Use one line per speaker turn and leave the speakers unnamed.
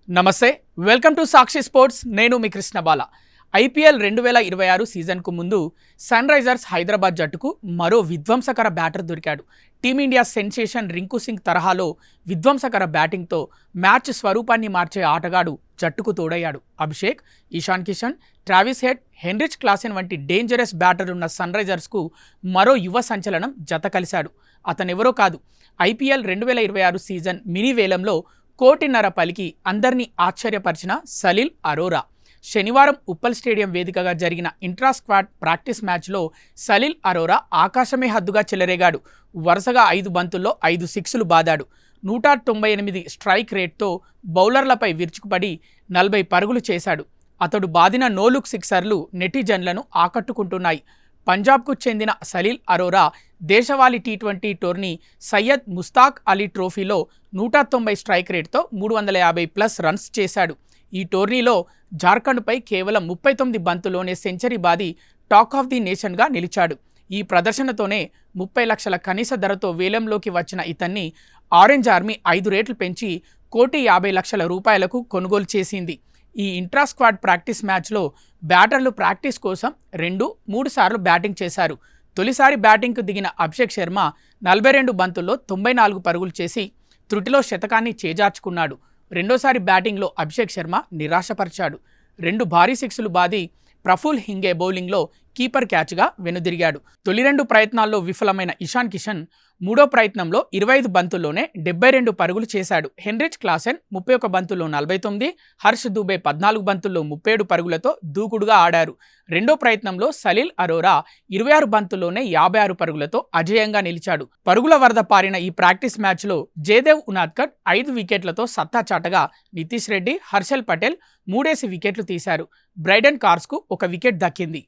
నమస్తే, welcome to Sakshi sports. నేను మీ కృష్ణ బాల. IPL 2026 సీజన్కు ముందు సన్ రైజర్స్ హైదరాబాద్ జట్టుకు మరో విధ్వంసకర బ్యాటర్ దొరికాడు. టీమిండియా సెన్సేషన్ రింకు సింగ్ తరహాలో విధ్వంసకర బ్యాటింగ్తో మ్యాచ్ స్వరూపాన్ని మార్చే ఆటగాడు జట్టుకు తోడయ్యాడు. Abhishek, Ishan Kishan, Travis Head, Heinrich Klaasen వంటి డేంజరస్ బ్యాటర్ ఉన్న సన్ రైజర్స్కు మరో యువ సంచలనం జత కలిశాడు. అతనెవరో కాదు, ఐపీఎల్ 2026 సీజన్ మినీ వేలంలో 1.5 కోటి పలికి అందరినీ ఆశ్చర్యపరిచిన సలీల్ అరోరా. శనివారం ఉప్పల్ స్టేడియం వేదికగా జరిగిన ఇంట్రా స్క్వాడ్ ప్రాక్టీస్ మ్యాచ్లో సలీల్ అరోరా ఆకాశమే హద్దుగా చెలరేగాడు. వరుసగా 5 బంతుల్లో 5 సిక్స్లు బాదాడు. 198 స్ట్రైక్ రేట్తో బౌలర్లపై విరుచుకుపడి 40 పరుగులు చేశాడు. అతడు బాదిన నోలుక్ సిక్సర్లు నెటిజన్లను ఆకట్టుకుంటున్నాయి. పంజాబ్కు చెందిన సలీల్ అరోరా దేశవాళీ టీ20 టోర్నీ సయ్యద్ ముస్తాక్ అలీ ట్రోఫీలో 190 స్ట్రైక్ రేట్తో 350+ రన్స్ చేశాడు. ఈ టోర్నీలో జార్ఖండ్పై కేవలం 39 బంతుల్లోనే సెంచరీ బాది టాక్ ఆఫ్ ది నేషన్గా నిలిచాడు. ఈ ప్రదర్శనతోనే 30 లక్షల కనీస ధరతో వేలంలోకి వచ్చిన ఇతన్ని ఆరెంజ్ ఆర్మీ 5 రేట్లు పెంచి ₹1,50,00,000 కొనుగోలు చేసింది. ఈ ఇంట్రా స్క్వాడ్ ప్రాక్టీస్ మ్యాచ్లో బ్యాటర్లు ప్రాక్టీస్ కోసం 2-3 సార్లు బ్యాటింగ్ చేశారు. తొలిసారి బ్యాటింగ్కు దిగిన అభిషేక్ శర్మ 42 బంతుల్లో 94 పరుగులు చేసి త్రుటిలో శతకాన్ని చేజార్చుకున్నాడు. రెండోసారి బ్యాటింగ్లో అభిషేక్ శర్మ నిరాశపరిచాడు. 2 భారీ సిక్స్లు బాది ప్రఫుల్ హింగే బౌలింగ్లో కీపర్ క్యాచ్గా వెనుదిరిగాడు. తొలి 2 ప్రయత్నాల్లో విఫలమైన ఇషాన్ కిషన్ మూడో ప్రయత్నంలో 25 బంతుల్లోనే 72 పరుగులు చేశాడు. హెన్రిచ్ క్లాసెన్ 31 బంతుల్లో 49, హర్ష్ దూబే 14 బంతుల్లో 37 పరుగులతో దూకుడుగా ఆడారు. రెండో ప్రయత్నంలో సలీల్ అరోరా 26 బంతుల్లోనే 56 పరుగులతో అజేయంగా నిలిచాడు. పరుగుల వరద పారిన ఈ ప్రాక్టీస్ మ్యాచ్లో జయదేవ్ ఉనాద్కట్ 5 వికెట్లతో సత్తా చాటగా నితీష్ రెడ్డి, హర్షల్ పటేల్ 3 వికెట్లు తీశారు. బ్రైడెన్ కార్స్కు 1 వికెట్ దక్కింది.